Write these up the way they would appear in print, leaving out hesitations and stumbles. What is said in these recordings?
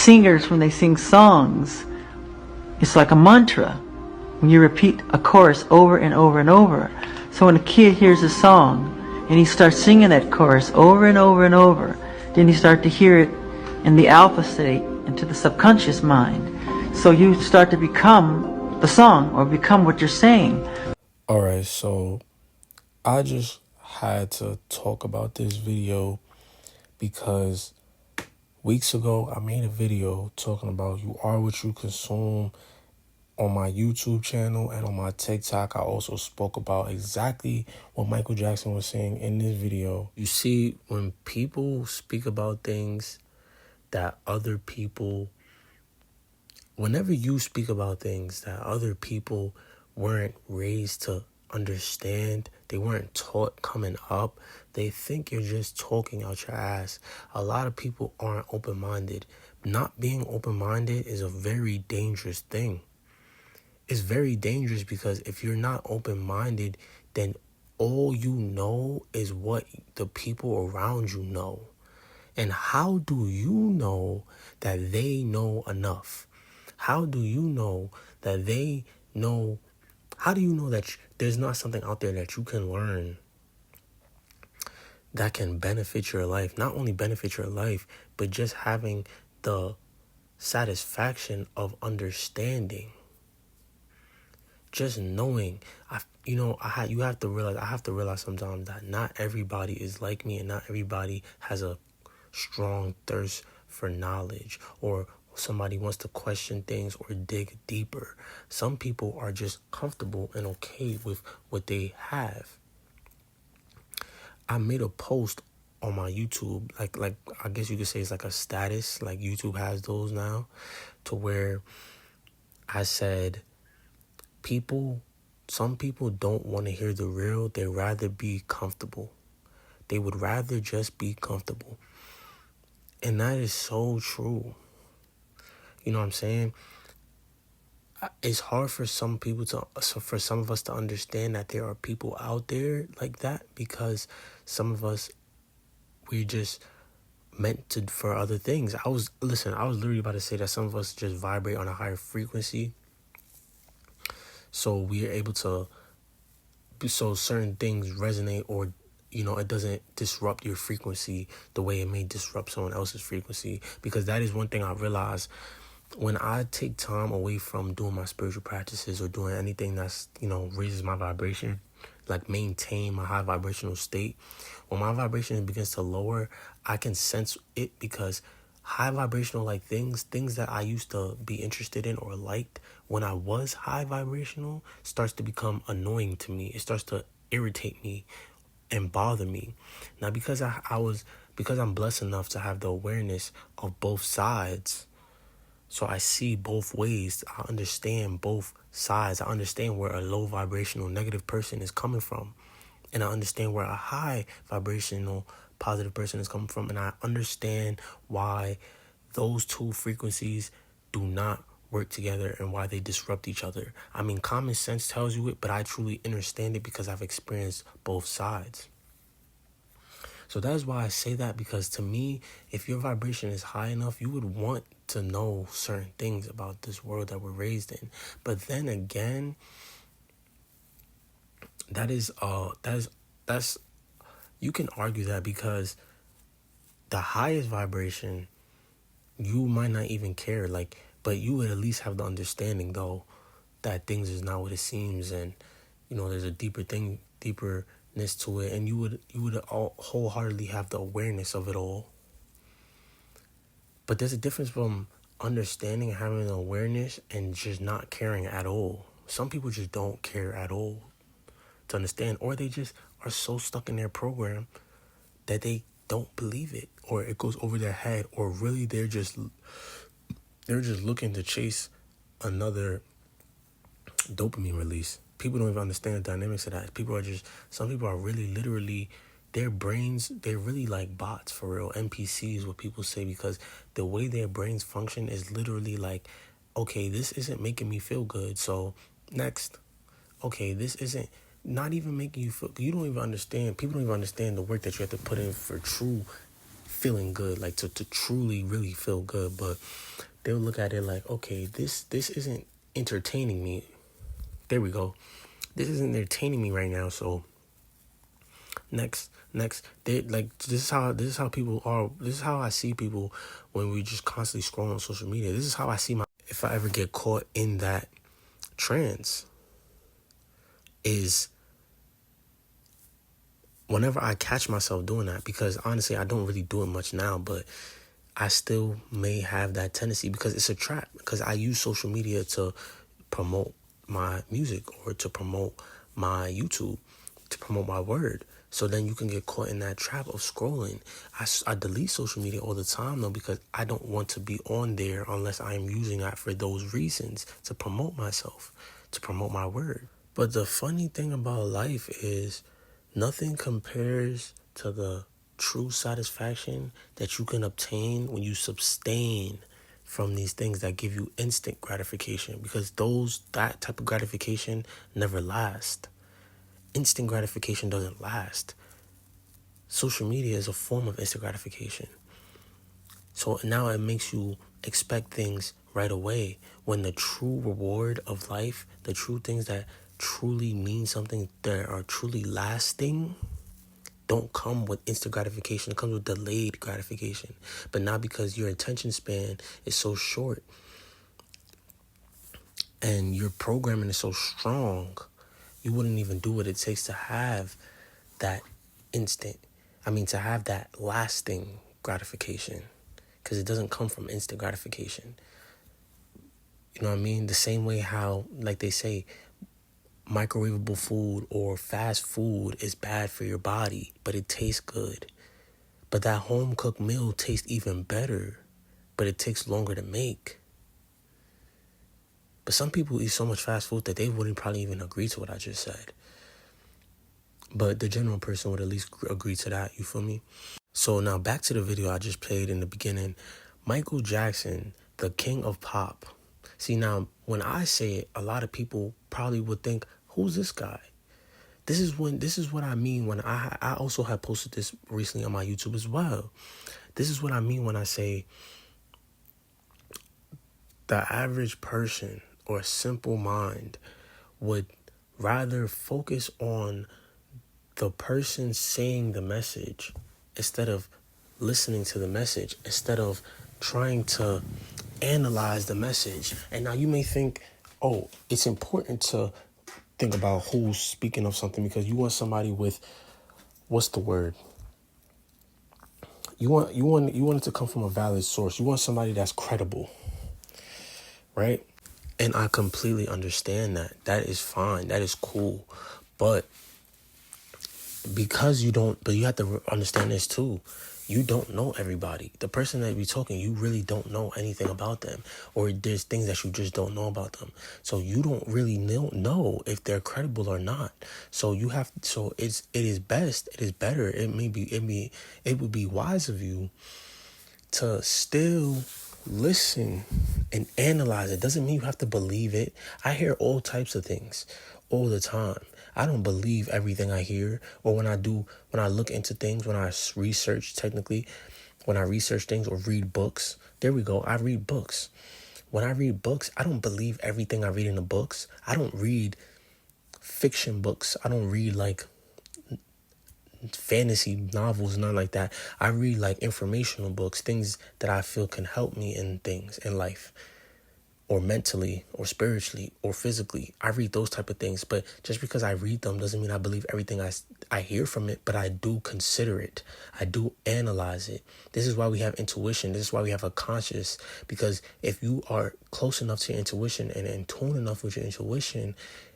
singers, when they sing songs, it's like a mantra. When you repeat a chorus over and over and over. So when a kid hears a song and he starts singing that chorus over and over and over, then you start to hear it in the alpha state into the subconscious mind. So you start to become the song or become what you're saying. Alright, so I just had to talk about this video because weeks ago I made a video talking about you are what you consume on my YouTube channel, and on my TikTok I also spoke about exactly what Michael Jackson was saying in this video. You see, when people speak about things that other people, whenever you speak about things that other people weren't raised to understand, they weren't taught coming up, they think you're just talking out your ass. A lot of people aren't open-minded. Not being open-minded is a very dangerous thing. It's very dangerous because if you're not open-minded, then all you know is what the people around you know. And how do you know that they know enough? How do you know that they know? How do you know that there's not something out there that you can learn that can benefit your life? Not only benefit your life, but just having the satisfaction of understanding. Just knowing, you have to realize, I have to realize sometimes that not everybody is like me, and not everybody has a strong thirst for knowledge, or somebody wants to question things or dig deeper. Some people are just comfortable and okay with what they have. I made a post on my YouTube, like I guess you could say it's like a status, like YouTube has those now, to where I said, some people don't want to hear the real. They'd rather be comfortable. They would rather just be comfortable. And that is so true. You know what I'm saying? It's hard for some of us to understand that there are people out there like that, because some of us, we're just meant to for other things. I was literally about to say that some of us just vibrate on a higher frequency. So we are able to, so certain things resonate, or it doesn't disrupt your frequency the way it may disrupt someone else's frequency. Because that is one thing I realized when I take time away from doing my spiritual practices or doing anything that's, raises my vibration, like maintain my high vibrational state. When my vibration begins to lower, I can sense it, because high vibrational things that I used to be interested in or liked when I was high vibrational starts to become annoying to me. It starts to irritate me and bother me. Now, because I'm blessed enough to have the awareness of both sides, so I see both ways. I understand both sides. I understand where a low vibrational negative person is coming from, and I understand where a high vibrational positive person is coming from, and I understand why those two frequencies do not work together and why they disrupt each other. I mean, common sense tells you it, but I truly understand it because I've experienced both sides. So that's why I say that, because to me, if your vibration is high enough, you would want to know certain things about this world that we're raised in. But then again, that's you can argue that, because the highest vibration, you might not even care, but you would at least have the understanding though that things is not what it seems, and there's a deeperness to it, and you would all wholeheartedly have the awareness of it all. But there's a difference from understanding and having an awareness and just not caring at all. Some people just don't care at all to understand, or they just are so stuck in their program that they don't believe it, or it goes over their head, or really they're just looking to chase another dopamine release. People don't even understand the dynamics of that. Some people are really literally, their brains, they're really like bots for real. NPCs, what people say, because the way their brains function is literally like, okay, this isn't making me feel good, so next. Okay, this isn't not even making you feel, you don't even understand, people don't even understand the work that you have to put in for true feeling good, like to truly really feel good. But they'll look at it like, okay, this isn't entertaining me. There we go. This isn't entertaining me right now, so next. They like, this is how people are. This is how I see people when we just constantly scroll on social media. This is how I see if I ever get caught in that trance, is whenever I catch myself doing that, because honestly I don't really do it much now, but I still may have that tendency because it's a trap, because I use social media to promote my music or to promote my YouTube, to promote my word. So then you can get caught in that trap of scrolling. I delete social media all the time though, because I don't want to be on there unless I am using that for those reasons, to promote myself, to promote my word. But the funny thing about life is nothing compares to the true satisfaction that you can obtain when you sustain from these things that give you instant gratification, because that type of gratification never lasts. Instant gratification doesn't last. Social media is a form of instant gratification. So now it makes you expect things right away, when the true reward of life, the true things that truly mean something, that are truly lasting, don't come with instant gratification. It comes with delayed gratification. But not because your attention span is so short and your programming is so strong, you wouldn't even do what it takes to have that to have that lasting gratification, because it doesn't come from instant gratification. You know what I mean? The same way how, like they say, microwavable food or fast food is bad for your body, but it tastes good. But that home cooked meal tastes even better, but it takes longer to make. But some people eat so much fast food that they wouldn't probably even agree to what I just said. But the general person would at least agree to that, you feel me? So now back to the video I just played in the beginning. Michael Jackson, the king of pop. See, now when I say it, a lot of people probably would think, who's this guy? This is what I mean when I also have posted this recently on my YouTube as well. This is what I mean when I say the average person or a simple mind would rather focus on the person saying the message instead of listening to the message, instead of trying to analyze the message. And now you may think, oh, it's important to think about who's speaking of something, because you want somebody with, what's the word? You want it to come from a valid source. You want somebody that's credible, right? And I completely understand that. That is fine. That is cool. But you have to understand this too. You don't know everybody. The person that you're talking, you really don't know anything about them, or there's things that you just don't know about them. So you don't really know if they're credible or not. So it is better. It would be wise of you to still listen and analyze it. Doesn't mean you have to believe it. I hear all types of things all the time. I don't believe everything I hear, or when I look into things, when I research technically, when I research things or read books. There we go. I read books. When I read books, I don't believe everything I read in the books. I don't read fiction books. I don't read like fantasy novels, nothing like that. I read like informational books, things that I feel can help me in things in life, or mentally, or spiritually, or physically. I read those type of things. But just because I read them doesn't mean I believe everything I hear from it, but I do consider it. I do analyze it. This is why we have intuition. This is why we have a conscious, because if you are close enough to your intuition and in tune enough with your intuition,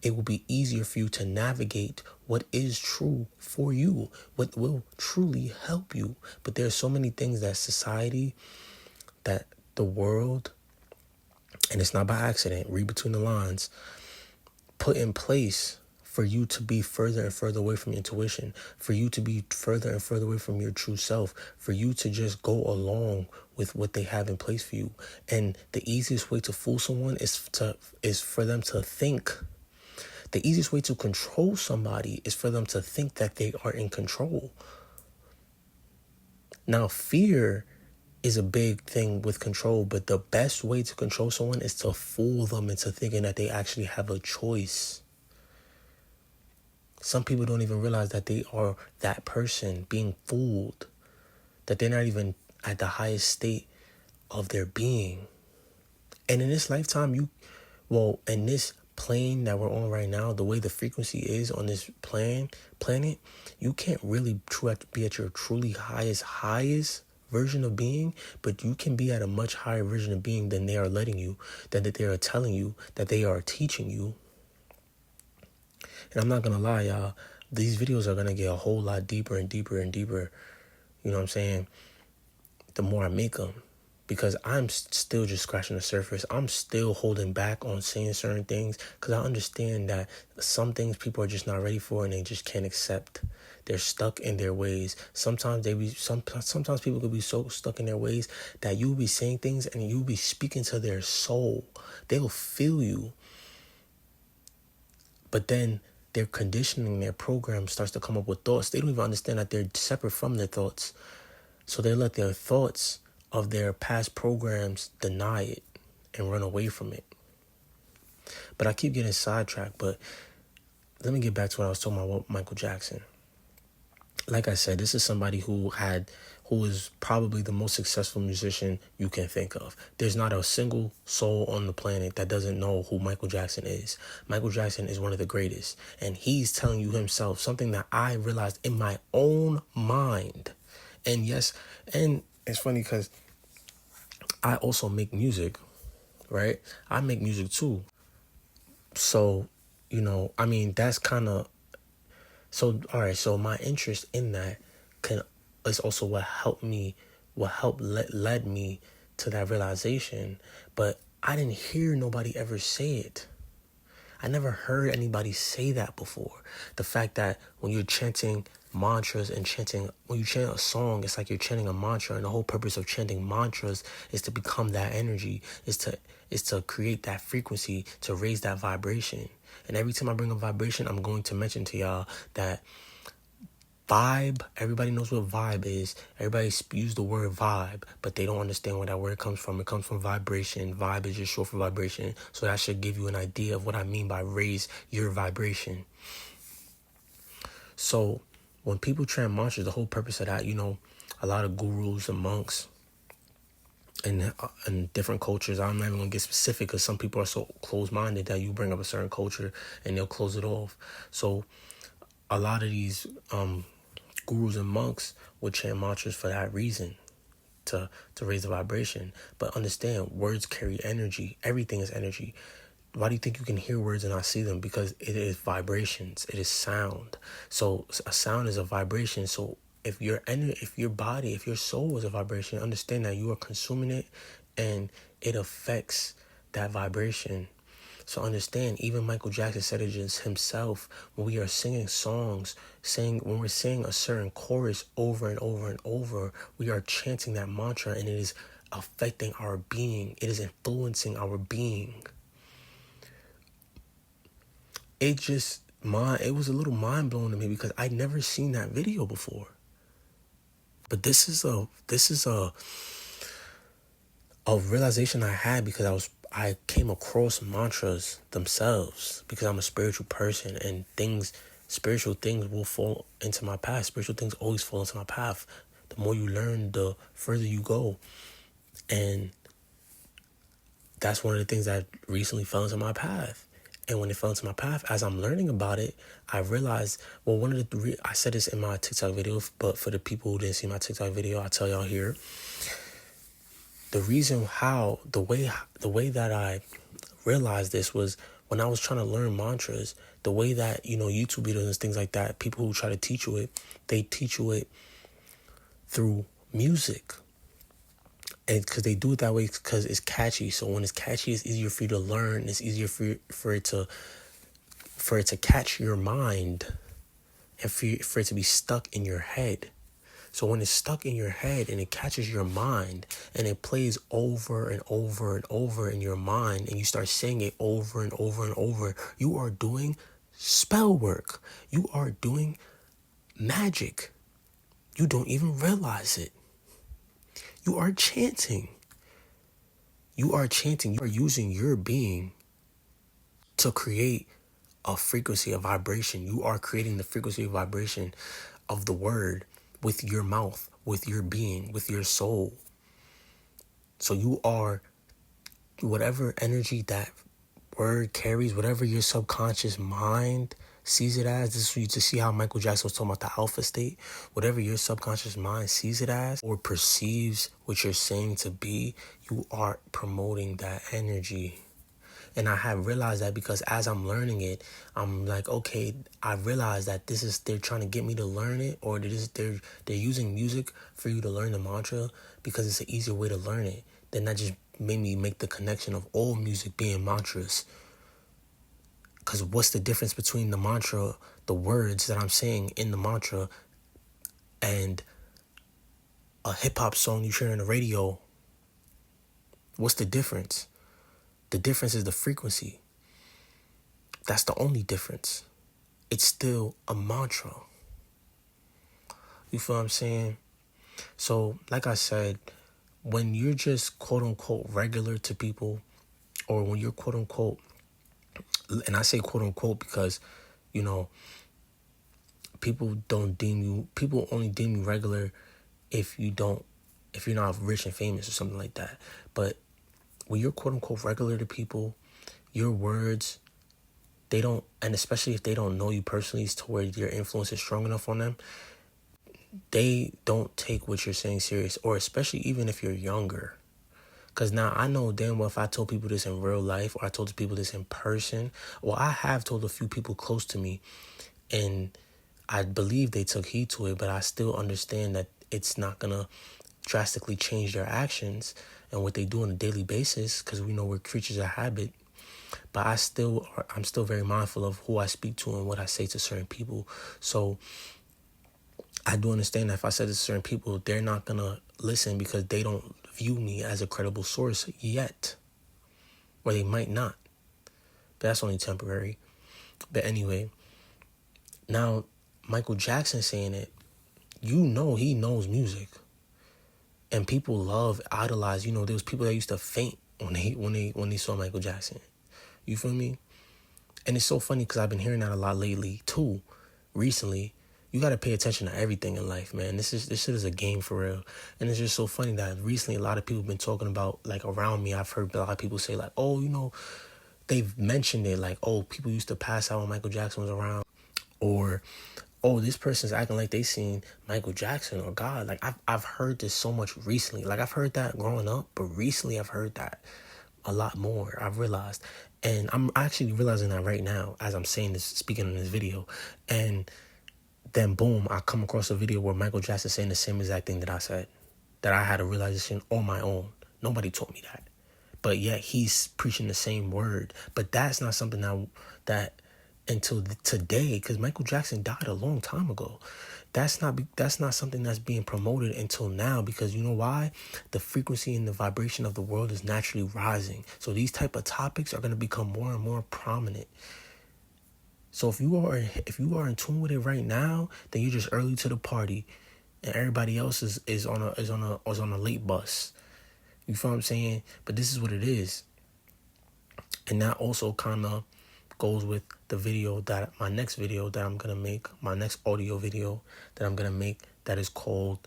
it will be easier for you to navigate what is true for you, what will truly help you. But there are so many things that society, that the world, and it's not by accident, read between the lines, put in place for you to be further and further away from your intuition, for you to be further and further away from your true self, for you to just go along with what they have in place for you. And the easiest way to fool someone is for them to think. The easiest way to control somebody is for them to think that they are in control. Now, fear is a big thing with control, but the best way to control someone is to fool them into thinking that they actually have a choice. Some people don't even realize that they are that person being fooled, that they're not even at the highest state of their being. And in this lifetime, in this plane that we're on right now, the way the frequency is on this planet, you can't really be at your truly highest version of being, but you can be at a much higher version of being than they are letting you, that they are telling you, that they are teaching you. And I'm not gonna lie, y'all, these videos are gonna get a whole lot deeper and deeper and deeper, you know what I'm saying, the more I make them. Because I'm still just scratching the surface. I'm still holding back on saying certain things because I understand that some things people are just not ready for and they just can't accept. They're stuck in their ways. Sometimes people could be so stuck in their ways that you'll be saying things and you'll be speaking to their soul. They'll feel you. But then their conditioning, their program starts to come up with thoughts. They don't even understand that they're separate from their thoughts. So they let their thoughts of their past programs deny it and run away from it. But I keep getting sidetracked. But let me get back to what I was talking about with Michael Jackson. Like I said, this is somebody who is probably the most successful musician you can think of. There's not a single soul on the planet that doesn't know who Michael Jackson is. Michael Jackson is one of the greatest. And he's telling you himself something that I realized in my own mind. And yes, and it's funny because I also make music, right? I make music too. So, that's kind of, all right, so my interest in that is also led me to that realization. But I didn't hear nobody ever say it. I never heard anybody say that before. The fact that when you're chanting mantras and when you chant a song, it's like you're chanting a mantra, and the whole purpose of chanting mantras is to become that energy, is to create that frequency, to raise that vibration. And every time I bring a vibration, I'm going to mention to y'all that vibe, everybody knows what vibe is. Everybody use the word vibe, but they don't understand where that word comes from. It comes from vibration. Vibe is just short for vibration. So that should give you an idea of what I mean by raise your vibration. So when people chant mantras, the whole purpose of that, a lot of gurus and monks in different cultures, I'm not even going to get specific because some people are so closed-minded that you bring up a certain culture and they'll close it off. So a lot of these gurus and monks would chant mantras for that reason, to raise the vibration. But understand, words carry energy. Everything is energy. Why do you think you can hear words and not see them? Because it is vibrations. It is sound. So a sound is a vibration. So if your body, if your soul is a vibration, understand that you are consuming it and it affects that vibration. So understand, even Michael Jackson said it just himself, when we are singing songs, when we're saying a certain chorus over and over and over, we are chanting that mantra and it is affecting our being. It is influencing our being. It was a little mind-blowing to me because I'd never seen that video before. But this is a realization I had because I came across mantras themselves because I'm a spiritual person, and spiritual things will fall into my path. Spiritual things always fall into my path. The more you learn, the further you go. And that's one of the things that recently fell into my path. And when it fell into my path, as I'm learning about it, I realized, I said this in my TikTok video, but for the people who didn't see my TikTok video, I'll tell y'all here. The way that I realized this was when I was trying to learn mantras, the way that, YouTube videos and things like that, people who try to teach you it, they teach you it through music. And because they do it that way because it's catchy. So when it's catchy, it's easier for you to learn. It's easier for it to catch your mind and for it to be stuck in your head. So when it's stuck in your head and it catches your mind and it plays over and over and over in your mind and you start saying it over and over and over, you are doing spell work. You are doing magic. You don't even realize it. You are chanting. You are chanting. You are using your being to create a frequency, a vibration. You are creating the frequency of vibration of the word with your mouth, with your being, with your soul. So you are whatever energy that word carries, whatever your subconscious mind sees it as. This is for you to see how Michael Jackson was talking about the alpha state. Whatever your subconscious mind sees it as or perceives what you're saying to be, you are promoting that energy. And I have realized that because as I'm learning it, I'm like, okay, I realize that they're trying to get me to learn it, or they're using music for you to learn the mantra because it's an easier way to learn it. Then that just made me make the connection of all music being mantras. Because what's the difference between the mantra, the words that I'm saying in the mantra, and a hip hop song you hear on the radio? What's the difference? The difference is the frequency. That's the only difference. It's still a mantra. You feel what I'm saying? So, like I said, when you're just quote unquote regular to people, or when you're quote unquote, and I say quote unquote because, you know, people only deem you regular if you're not rich and famous or something like that. But when you're quote unquote regular to people, your words, they don't, and especially if they don't know you personally to where your influence is strong enough on them, they don't take what you're saying serious, or especially even if you're younger. Because now I know damn well if I told people this in real life, or I told people this in person, well, I have told a few people close to me, and I believe they took heed to it, but I still understand that it's not going to drastically change their actions and what they do on a daily basis, because we know we're creatures of habit. But I'm still very mindful of who I speak to and what I say to certain people. So I do understand that if I said this to certain people, they're not going to listen because they don't view me as a credible source yet. Or they might not. But that's only temporary. But anyway, now Michael Jackson saying it, you know he knows music. And people idolize. There was people that used to faint when they saw Michael Jackson. You feel me? And it's so funny because I've been hearing that a lot lately too, recently. You got to pay attention to everything in life, man. This shit is a game for real. And it's just so funny that recently a lot of people have been talking about, like around me, I've heard a lot of people say like, oh, they've mentioned it like, oh, people used to pass out when Michael Jackson was around. Or, oh, this person's acting like they seen Michael Jackson or God. Like I've heard this so much recently. Like I've heard that growing up, but recently I've heard that a lot more, I've realized. And I'm actually realizing that right now as I'm saying this, speaking in this video. And then boom, I come across a video where Michael Jackson saying the same exact thing that I said, that I had a realization on my own. Nobody taught me that. But yet he's preaching the same word. But that's not something that until today, because Michael Jackson died a long time ago. That's not something that's being promoted until now, because you know why? The frequency and the vibration of the world is naturally rising. So these type of topics are going to become more and more prominent. So if you are in tune with it right now, then you're just early to the party, and everybody else is on a late bus. You feel what I'm saying? But this is what it is. And that also kind of goes with the video my next video that I'm going to make, my next audio video that I'm going to make, that is called,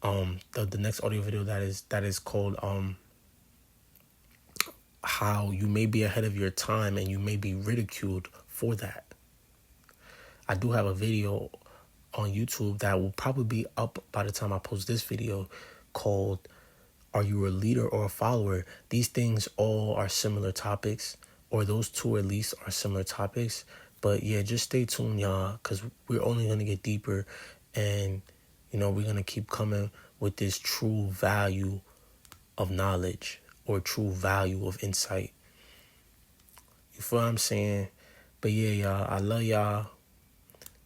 the next audio video that is called, how you may be ahead of your time and you may be ridiculed for that. I do have a video on YouTube that will probably be up by the time I post this video called, Are You a Leader or a Follower? These things all are similar topics, or those two at least are similar topics. But yeah, just stay tuned, y'all, because we're only going to get deeper, and, we're going to keep coming with this true value of knowledge, or true value of insight. You feel what I'm saying? But yeah, y'all, I love y'all.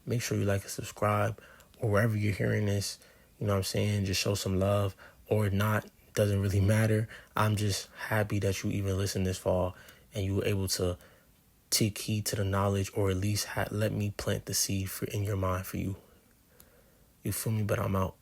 Make sure you like and subscribe, or wherever you're hearing this, you know what I'm saying? Just show some love, or not, doesn't really matter. I'm just happy that you even listened this far and you were able to take heed to the knowledge, or at least let me plant the seed in your mind for you. You feel me? But I'm out.